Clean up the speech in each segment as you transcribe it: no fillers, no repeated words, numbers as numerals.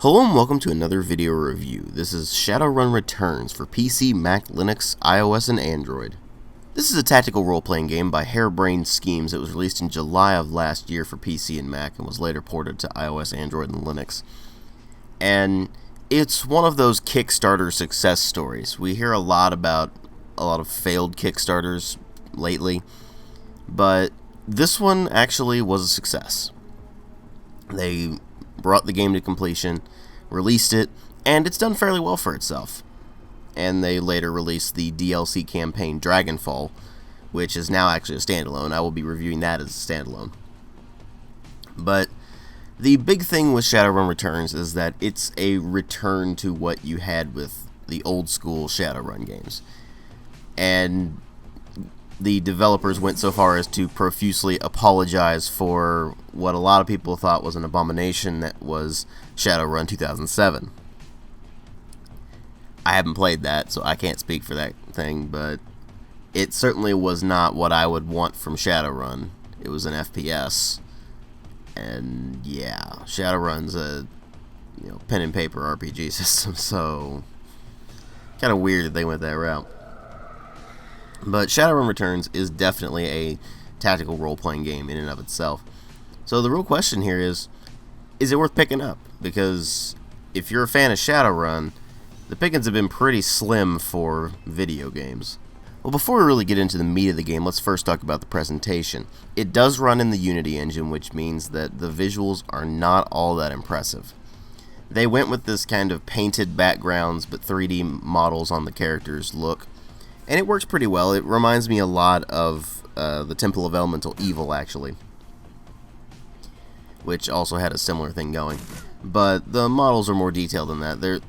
Hello and welcome to another video review. This is Shadowrun Returns for PC, Mac, Linux, iOS, and Android. This is a tactical role-playing game by Harebrained Schemes that was released in July of last year for PC and Mac and was later ported to iOS, Android, and Linux. And it's one of those Kickstarter success stories. We hear a lot about a lot of failed Kickstarters lately, but this one actually was a success. They brought the game to completion, released it, and it's done fairly well for itself. And they later released the DLC campaign Dragonfall, which is now actually a standalone. I will be reviewing that as a standalone. But the big thing with Shadowrun Returns is that it's a return to what you had with the old school Shadowrun games. And the developers went so far as to profusely apologize for what a lot of people thought was an abomination that was Shadowrun 2007. I haven't played that, so I can't speak for that thing, but it certainly was not what I would want from Shadowrun. It was an FPS, and yeah, Shadowrun's a pen and paper RPG system, so kind of weird that they went that route. But Shadowrun Returns is definitely a tactical role-playing game in and of itself. So the real question here is it worth picking up? Because if you're a fan of Shadowrun, the pickings have been pretty slim for video games. Well, before we really get into the meat of the game, let's first talk about the presentation. It does run in the Unity engine, which means that the visuals are not all that impressive. They went with this kind of painted backgrounds but 3D models on the characters look, and it works pretty well. It reminds me a lot of the Temple of Elemental Evil, actually, which also had a similar thing going. But the models are more detailed than that. They're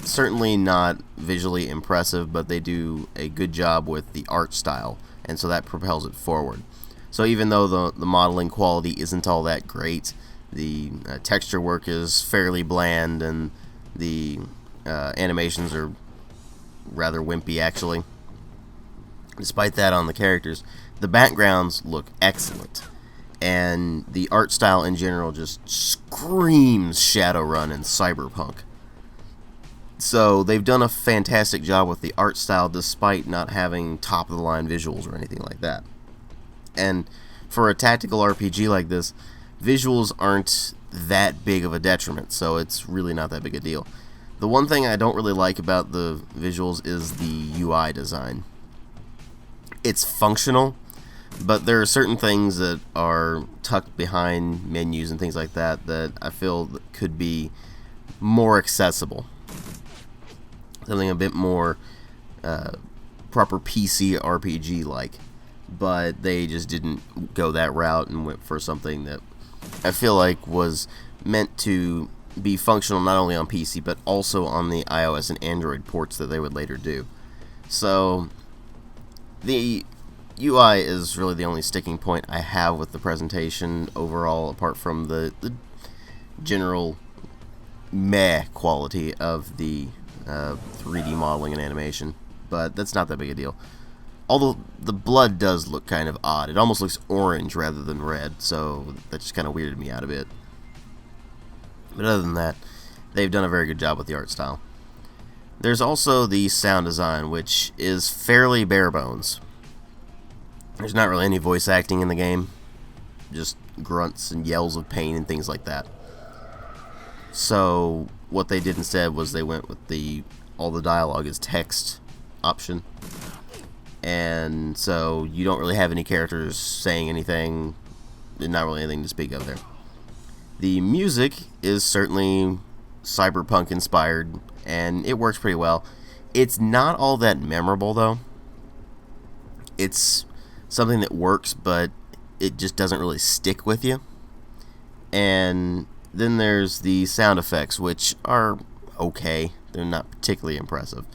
certainly not visually impressive, but they do a good job with the art style, and so that propels it forward. So even though the modeling quality isn't all that great, the texture work is fairly bland, and the animations are rather wimpy, actually. Despite that, on the characters, the backgrounds look excellent, and the art style in general just screams Shadowrun and cyberpunk. So they've done a fantastic job with the art style despite not having top-of-the-line visuals or anything like that. And for a tactical RPG like this, visuals aren't that big of a detriment, so it's really not that big a deal. The one thing I don't really like about the visuals is the UI design. It's functional, but there are certain things that are tucked behind menus and things like that that I feel could be more accessible. Something a bit more proper PC RPG-like, but they just didn't go that route and went for something that I feel like was meant to be functional not only on PC but also on the iOS and Android ports that they would later do. So the UI is really the only sticking point I have with the presentation overall, apart from the general meh quality of the 3D modeling and animation, but that's not that big a deal. Although the blood does look kind of odd. It almost looks orange rather than red, so that just kind of weirded me out a bit. But other than that, they've done a very good job with the art style. There's also the sound design, which is fairly bare bones. There's not really any voice acting in the game, just grunts and yells of pain and things like that. So what they did instead was they went with all the dialogue is text option, and so you don't really have any characters saying anything, not really anything to speak of there. The music is certainly cyberpunk inspired, and it works pretty well. It's not all that memorable, though. It's something that works, but it just doesn't really stick with you. And then there's the sound effects, which are okay. They're not particularly impressive.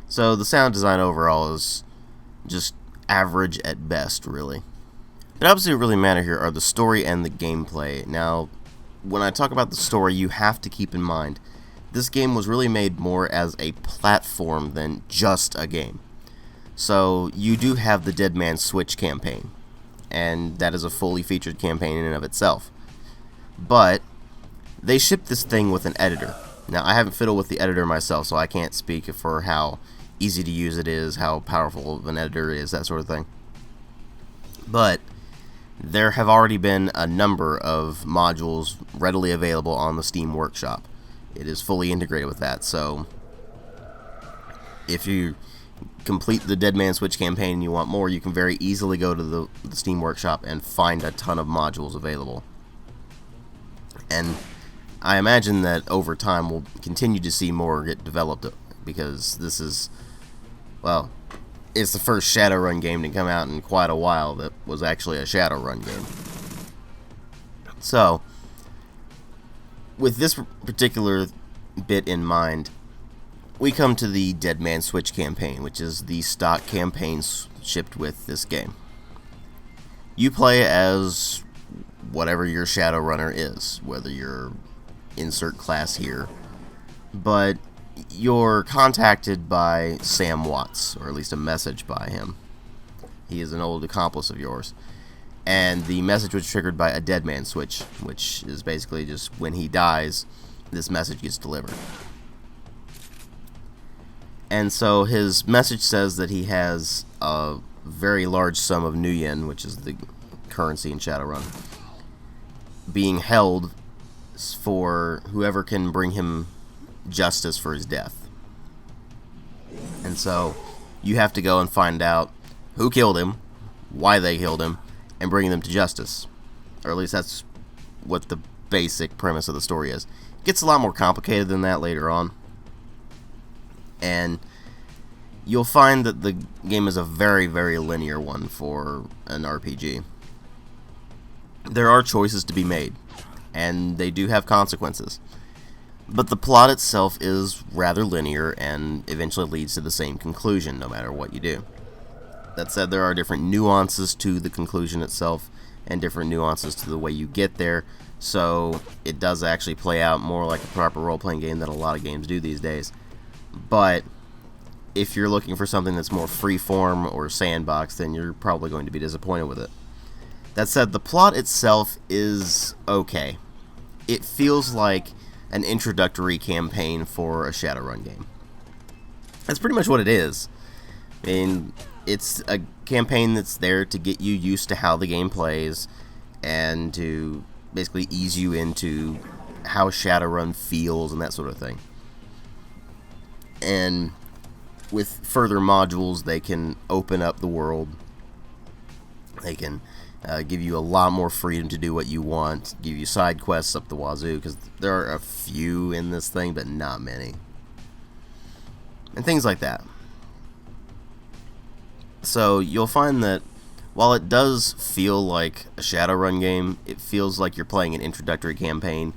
So the sound design overall is just average at best, really. But obviously what really matter here are the story and the gameplay. Now, when I talk about the story, you have to keep in mind this game was really made more as a platform than just a game. So you do have the Dead Man Switch campaign, and that is a fully featured campaign in and of itself. But They shipped this thing with an editor. Now, I haven't fiddled with the editor myself, so I can't speak for how easy to use it is, how powerful of an editor is, that sort of thing. But there have already been a number of modules readily available on the Steam Workshop. It is fully integrated with that, so if you complete the Dead Man Switch campaign and you want more, you can very easily go to the Steam Workshop and find a ton of modules available. And I imagine that over time we'll continue to see more get developed, because this is, well, it's the first Shadowrun game to come out in quite a while that was actually a Shadowrun game. So, with this particular bit in mind, we come to the Dead Man Switch campaign, which is the stock campaign shipped with this game. You play as whatever your Shadowrunner is, whether you're insert class here, but you're contacted by Sam Watts, or at least a message by him. He is an old accomplice of yours, and the message was triggered by a Dead Man Switch, which is basically just when he dies, this message gets delivered. And so his message says that he has a very large sum of Nuyen, which is the currency in Shadowrun, being held for whoever can bring him justice for his death. And so you have to go and find out who killed him, why they killed him, and bring them to justice. Or at least that's what the basic premise of the story is. It gets a lot more complicated than that later on. And you'll find that the game is a very, very linear one for an RPG. There are choices to be made, and they do have consequences. But the plot itself is rather linear and eventually leads to the same conclusion no matter what you do. That said, there are different nuances to the conclusion itself and different nuances to the way you get there, so it does actually play out more like a proper role-playing game than a lot of games do these days. But if you're looking for something that's more free-form or sandbox, then you're probably going to be disappointed with it. That said, the plot itself is okay. It feels like an introductory campaign for a Shadowrun game. That's pretty much what it is. I mean, it's a campaign that's there to get you used to how the game plays and to basically ease you into how Shadowrun feels and that sort of thing. And with further modules, they can open up the world. They can give you a lot more freedom to do what you want, give you side quests up the wazoo, because there are a few in this thing, but not many. And things like that. So you'll find that while it does feel like a Shadowrun game, it feels like you're playing an introductory campaign,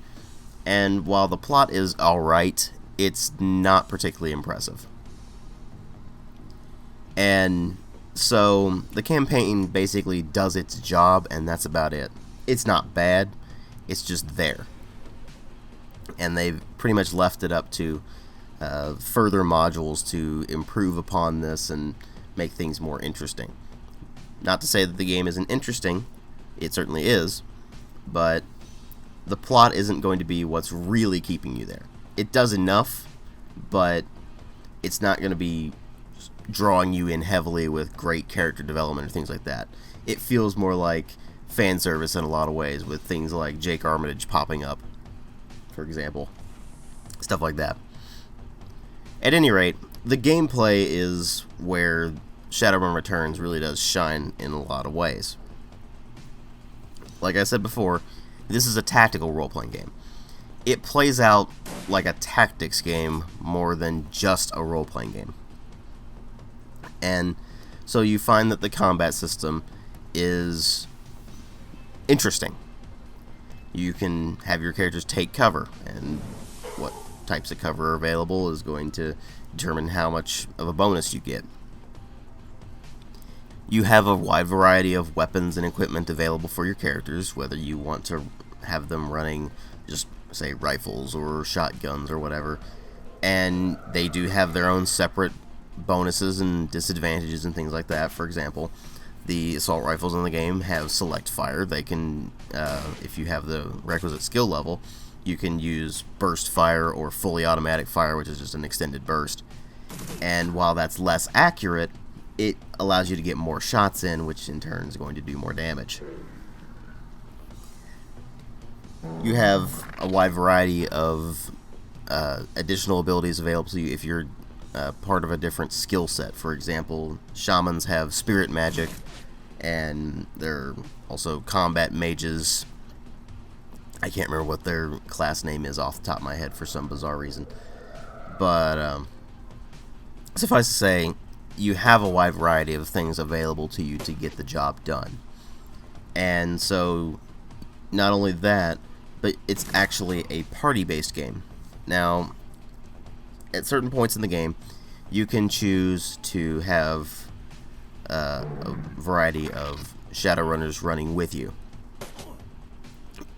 and while the plot is alright, it's not particularly impressive. And so the campaign basically does its job, and that's about it. It's not bad, it's just there. And they've pretty much left it up to further modules to improve upon this and make things more interesting. Not to say that the game isn't interesting, it certainly is, but the plot isn't going to be what's really keeping you there. It does enough, but it's not going to be drawing you in heavily with great character development or things like that. It feels more like fan service in a lot of ways, with things like Jake Armitage popping up, for example. Stuff like that. At any rate, the gameplay is where Shadowrun Returns really does shine in a lot of ways. Like I said before, this is a tactical role-playing game. It plays out like a tactics game more than just a role-playing game. And so you find that the combat system is interesting. You can have your characters take cover, and what types of cover are available is going to determine how much of a bonus you get. You have a wide variety of weapons and equipment available for your characters, whether you want to have them running just, say, rifles or shotguns or whatever. And they do have their own separate bonuses and disadvantages and things like that. For example, the assault rifles in the game have select fire. They can, if you have the requisite skill level, you can use burst fire or fully automatic fire, which is just an extended burst. And while that's less accurate, it allows you to get more shots in, which in turn is going to do more damage. You have a wide variety of additional abilities available to you if you're part of a different skill set. For example, shamans have spirit magic, and they're also combat mages. I can't remember what their class name is off the top of my head for some bizarre reason. But suffice to say, you have a wide variety of things available to you to get the job done. And so, not only that, but it's actually a party-based game. Now, at certain points in the game, you can choose to have a variety of Shadowrunners running with you.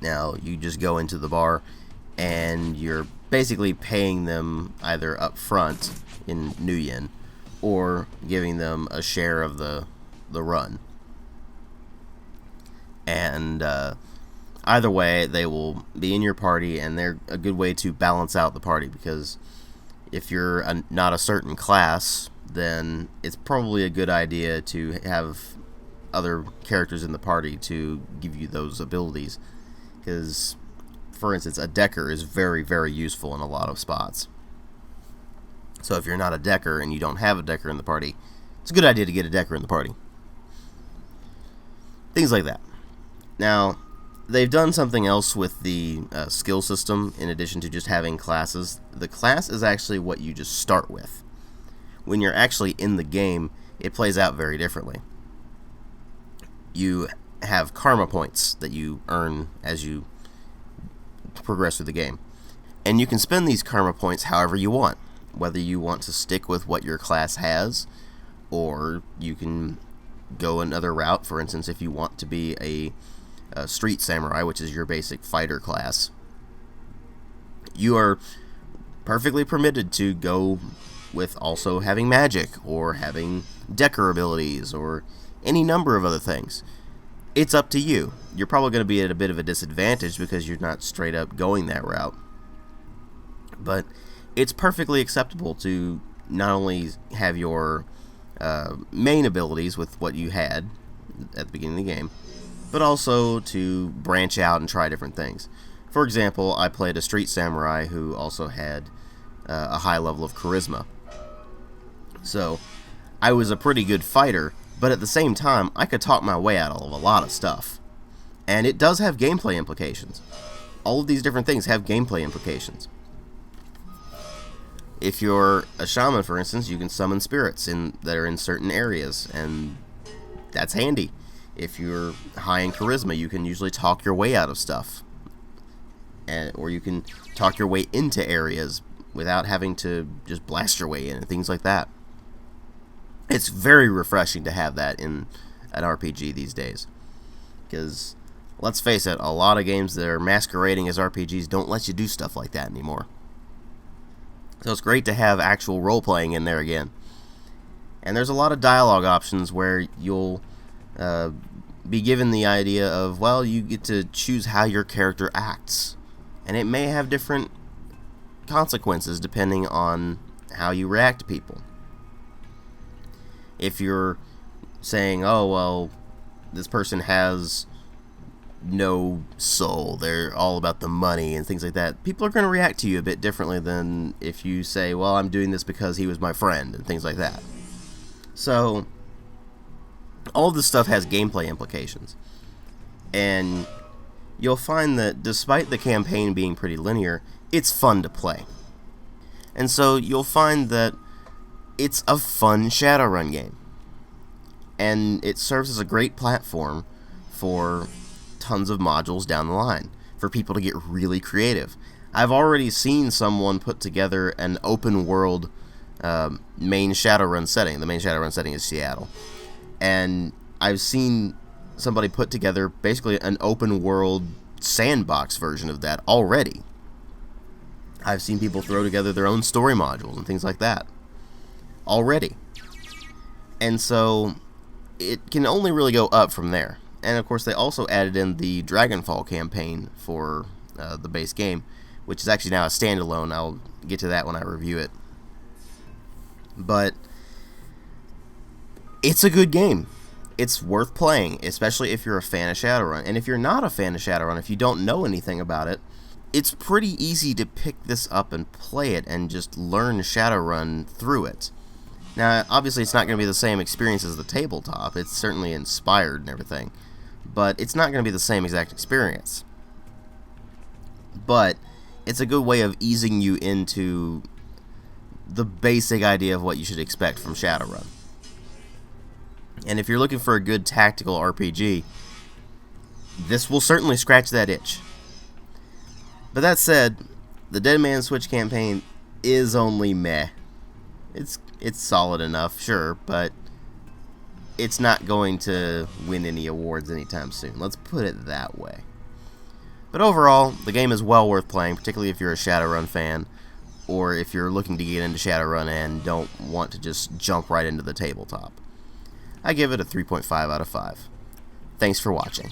Now, you just go into the bar, and you're basically paying them either up front in New Yen, or giving them a share of the run. And either way, they will be in your party, and they're a good way to balance out the party, because if you're not a certain class, then it's probably a good idea to have other characters in the party to give you those abilities. Because, for instance, a decker is very, very useful in a lot of spots. So if you're not a decker and you don't have a decker in the party, it's a good idea to get a decker in the party. Things like that. Now, they've done something else with the skill system in addition to just having classes. The class is actually what you just start with. When you're actually in the game, it plays out very differently. You have karma points that you earn as you progress through the game. And you can spend these karma points however you want. Whether you want to stick with what your class has, or you can go another route. For instance, if you want to be a street samurai, which is your basic fighter class, you are perfectly permitted to go with also having magic, or having decker abilities, or any number of other things. It's up to you. You're probably going to be at a bit of a disadvantage because you're not straight up going that route. But it's perfectly acceptable to not only have your main abilities with what you had at the beginning of the game, but also to branch out and try different things. For example, I played a street samurai who also had a high level of charisma. So, I was a pretty good fighter, but at the same time, I could talk my way out of a lot of stuff. And it does have gameplay implications. All of these different things have gameplay implications. If you're a shaman, for instance, you can summon spirits that are in certain areas, and that's handy. If you're high in charisma, you can usually talk your way out of stuff. Or you can talk your way into areas without having to just blast your way in, and things like that. It's very refreshing to have that in an RPG these days. Because, let's face it, a lot of games that are masquerading as RPGs don't let you do stuff like that anymore. So it's great to have actual role-playing in there again. And there's a lot of dialogue options where you'll be given the idea of, well, you get to choose how your character acts. And it may have different consequences depending on how you react to people. If you're saying, oh, well, this person has no soul, they're all about the money and things like that, people are going to react to you a bit differently than if you say, well, I'm doing this because he was my friend, and things like that. So, all of this stuff has gameplay implications. And you'll find that despite the campaign being pretty linear, it's fun to play. And so you'll find that it's a fun Shadowrun game. And it serves as a great platform for tons of modules down the line, for people to get really creative. I've already seen someone put together an open world main Shadowrun setting. The main Shadowrun setting is Seattle. And I've seen somebody put together basically an open world sandbox version of that already. I've seen people throw together their own story modules and things like that already. And so it can only really go up from there. And of course they also added in the Dragonfall campaign for the base game, which is actually now a standalone. I'll get to that when I review it. But it's a good game. It's worth playing, especially if you're a fan of Shadowrun. And if you're not a fan of Shadowrun, if you don't know anything about it, it's pretty easy to pick this up and play it and just learn Shadowrun through it. Now, obviously, it's not going to be the same experience as the tabletop. It's certainly inspired and everything. But it's not going to be the same exact experience. But it's a good way of easing you into the basic idea of what you should expect from Shadowrun. And if you're looking for a good tactical RPG, this will certainly scratch that itch. But that said, the Dead Man Switch campaign is only meh. It's solid enough, sure, but it's not going to win any awards anytime soon. Let's put it that way. But overall, the game is well worth playing, particularly if you're a Shadowrun fan, or if you're looking to get into Shadowrun and don't want to just jump right into the tabletop. I give it a 3.5 out of 5. Thanks for watching.